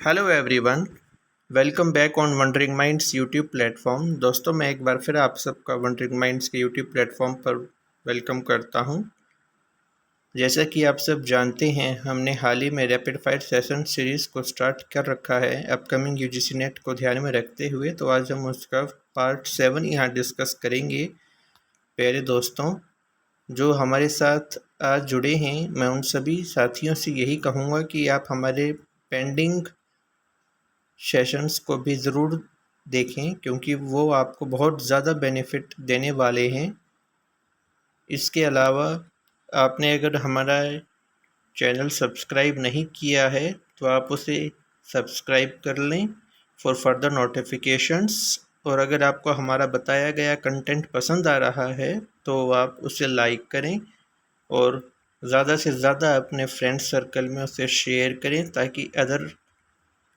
Hello everyone, welcome back on wondering minds YouTube platform. दोस्तों, मैं एक बार फिर आप सबका वंडरिंग माइंड्स के यूट्यूब प्लेटफॉर्म पर वेलकम करता हूं। जैसा कि आप सब जानते हैं, हमने हाल ही में रैपिड फायर सेशन सीरीज़ को स्टार्ट कर रखा है अपकमिंग यूजीसी नेट को ध्यान में रखते हुए। तो आज हम उसका पार्ट 7 यहाँ डिस्कस करेंगे। प्यारे दोस्तों, जो हमारे साथ आज जुड़े हैं, मैं उन सभी साथियों से यही कहूँगा कि आप हमारे पेंडिंग सेशंस को भी ज़रूर देखें, क्योंकि वो आपको बहुत ज़्यादा बेनिफिट देने वाले हैं। इसके अलावा आपने अगर हमारा चैनल सब्सक्राइब नहीं किया है तो आप उसे सब्सक्राइब कर लें फॉर फर्दर नोटिफिकेशंस। और अगर आपको हमारा बताया गया कंटेंट पसंद आ रहा है तो आप उसे लाइक करें और ज़्यादा से ज़्यादा अपने फ्रेंड सर्कल में उसे शेयर करें, ताकि अदर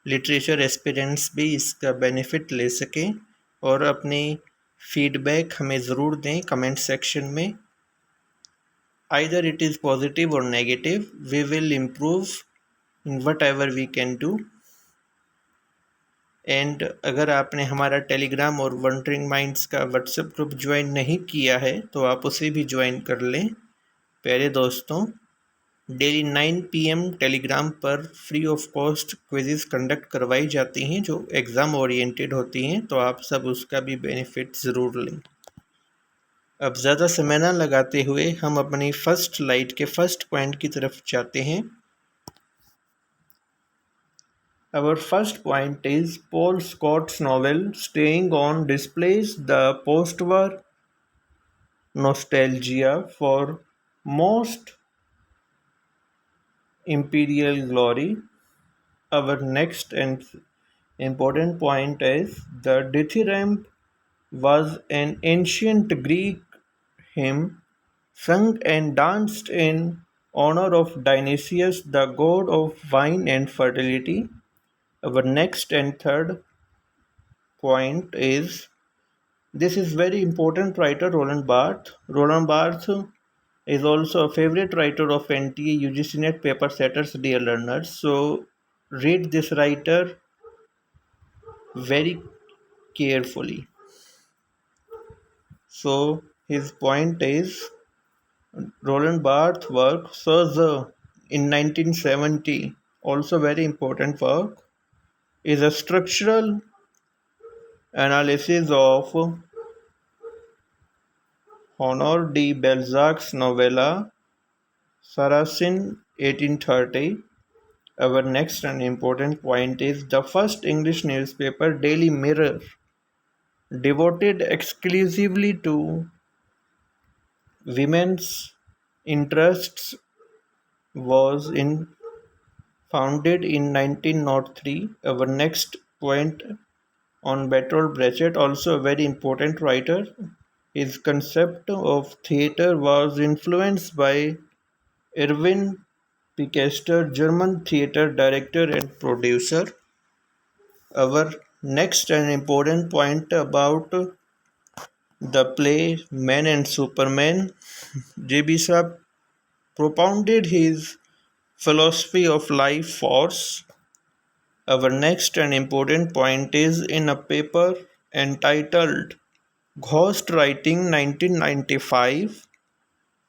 लिटरेचर एस्पिरेंट्स भी इसका बेनिफिट ले सकें। और अपनी फीडबैक हमें ज़रूर दें कमेंट सेक्शन में। आइदर इट इज़ पॉजिटिव और negative, we will improve in whatever we can do. And अगर आपने हमारा टेलीग्राम और वंडरिंग माइंड्स का व्हाट्सएप ग्रुप ज्वाइन नहीं किया है तो आप उसे भी ज्वाइन कर लें। प्यारे दोस्तों, डेली 9 PM टेलीग्राम पर free of cost quizzes conduct करवाई जाती हैं जो एग्ज़ाम ओरिएंटेड होती हैं, तो आप सब उसका भी बेनिफिट ज़रूर लें। अब ज़्यादा समय ना लगाते हुए हम अपनी फर्स्ट स्लाइड के फर्स्ट पॉइंट की तरफ जाते हैं। Our first point is Paul Scott's novel Staying On displays the post-war nostalgia for most imperial glory. Our next and important point is the dithyramb was an ancient Greek hymn sung and danced in honor of Dionysius, the god of wine and fertility. Our next and third point is this is very important writer Roland Barthes. Roland Barthes is also a favorite writer of NTA UGC Net paper setters, dear learners. So read this writer very carefully. So his point is Roland Barthes' work Surge in 1970, also very important work, is a structural analysis of Honoré de Balzac's novella Saracen 1830. Our next and important point is the first English newspaper, Daily Mirror, devoted exclusively to women's interests, was founded in 1903. Our next point on Bertolt Brecht, also a very important writer. His concept of theatre was influenced by Erwin Picaster, German theatre director and producer. Our next and important point about the play Man and Superman. J.B. Saab propounded his philosophy of life force. Our next and important point is in a paper entitled Ghost Writing 1995,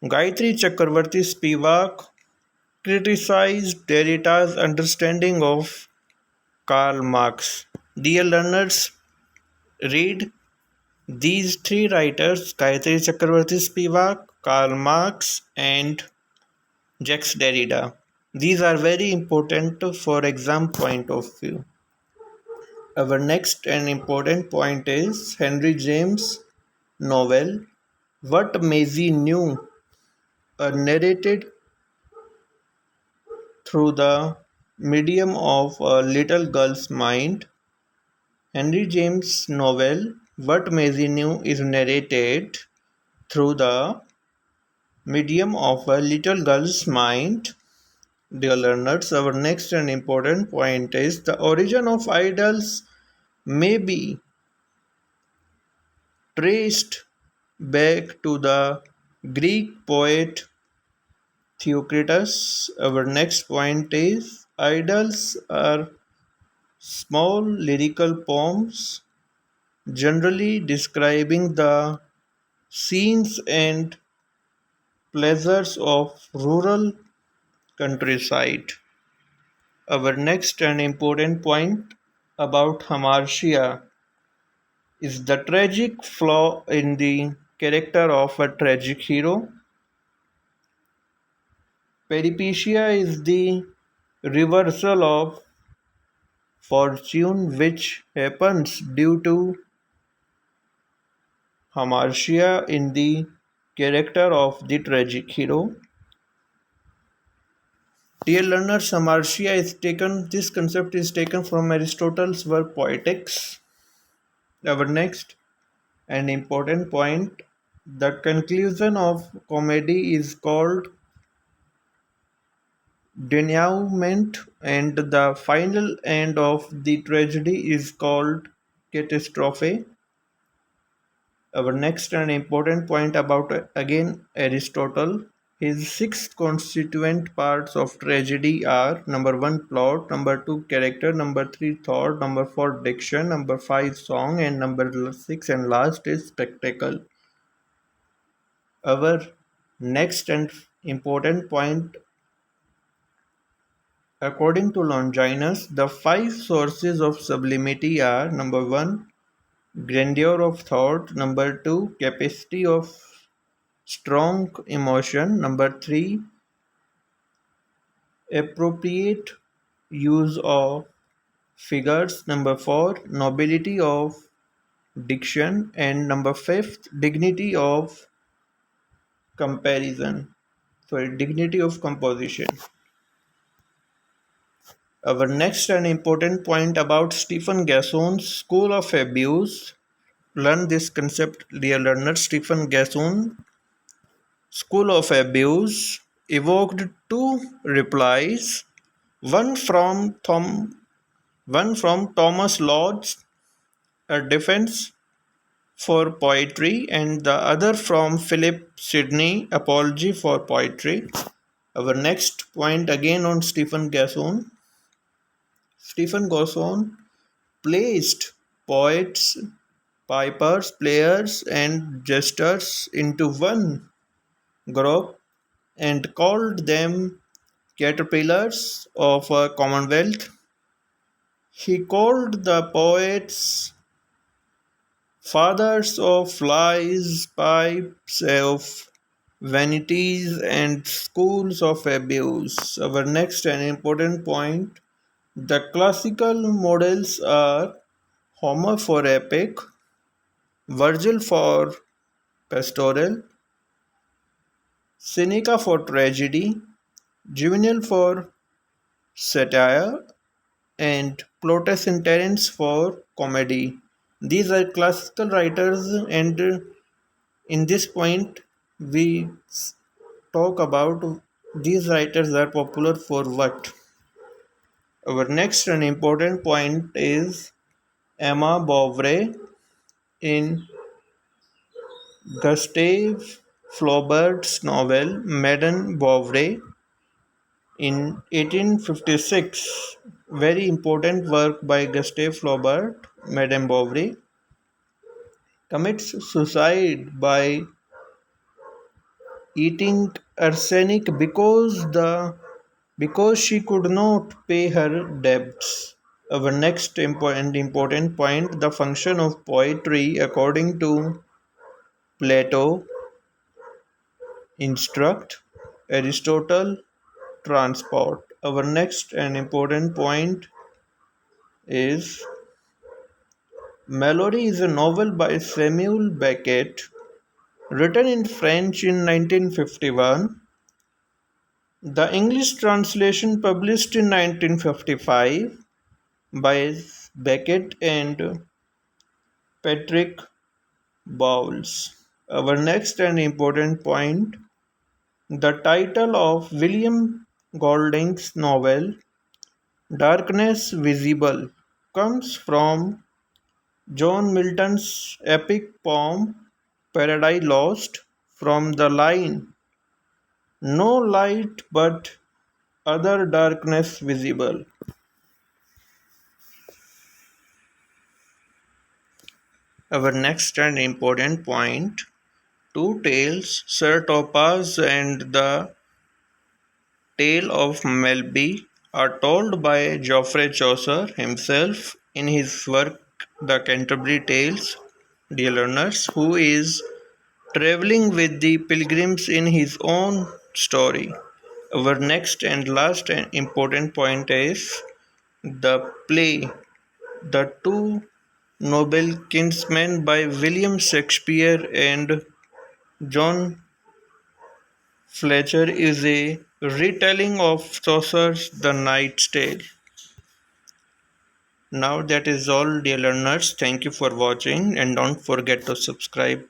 Gayatri Chakravarti Spivak criticized Derrida's understanding of Karl Marx. Dear learners, read these three writers, Gayatri Chakravarti Spivak, Karl Marx, and Jacques Derrida. These are very important for exam point of view. Our next and important point is Henry James' novel What Maisie Knew, narrated through the medium of a little girl's mind. Henry James' novel What Maisie Knew is narrated through the medium of a little girl's mind. Dear learners, our next and important point is the origin of idols may be traced back to the Greek poet Theocritus. Our next point is idols are small lyrical poems generally describing the scenes and pleasures of rural countryside. Our next and important point about hamartia is the tragic flaw in the character of a tragic hero. Peripecia is the reversal of fortune which happens due to hamartia in the character of the tragic hero. Dear learners, hamartia is taken. This concept is taken from Aristotle's work Poetics. Our next and important point: the conclusion of comedy is called denouement, and the final end of the tragedy is called catastrophe. Our next and important point about again Aristotle. His six constituent parts of tragedy are: number one, plot; number two, character; number three, thought; number four, diction; number five, song; and number six and last is spectacle. Our next and important point, according to Longinus, the five sources of sublimity are: number one, grandeur of thought; number two, capacity of strong emotion; number three, appropriate use of figures; number four, nobility of diction; and number fifth, dignity of composition. Our next and important point about Stephen Gasson's school of abuse. Learn this concept, dear learners. Stephen Gasson school of abuse evoked two replies, one from Thomas Lodge, a defense for poetry, and the other from Philip Sidney, apology for poetry. Our next point again on Stephen Gasson. Stephen Gasson placed poets, pipers, players, and jesters into one group and called them caterpillars of a commonwealth. He called the poets fathers of lies, pipes of vanities, and schools of abuse. Our next and important point, the classical models are Homer for epic, Virgil for pastoral, Seneca for tragedy, Juvenal for satire, and Plautus and Terence for comedy. These are classical writers, and in this point, we talk about these writers are popular for what. Our next and important point is Emma Bovary in Gustave Flaubert's novel Madame Bovary in 1856. Very important work by Gustave Flaubert. Madame Bovary commits suicide by eating arsenic because she could not pay her debts. Our next important point, the function of poetry according to Plato: instruct, Aristotle: transport. Our next and important point is Mallory is a novel by Samuel Beckett written in French in 1951. The English translation published in 1955 by Beckett and Patrick Bowles. Our next and important point, the title of William Golding's novel Darkness Visible comes from John Milton's epic poem Paradise Lost, from the line "No light but other darkness visible." Our next and important point, two tales, Sir Topaz and the Tale of Melby, are told by Geoffrey Chaucer himself in his work The Canterbury Tales. Dear learners, who is traveling with the pilgrims in his own story. Our next and last and important point is the play The Two Noble Kinsmen by William Shakespeare and John Fletcher is a retelling of Chaucer's The Knight's Tale. Now that is all, dear learners. Thank you for watching and don't forget to subscribe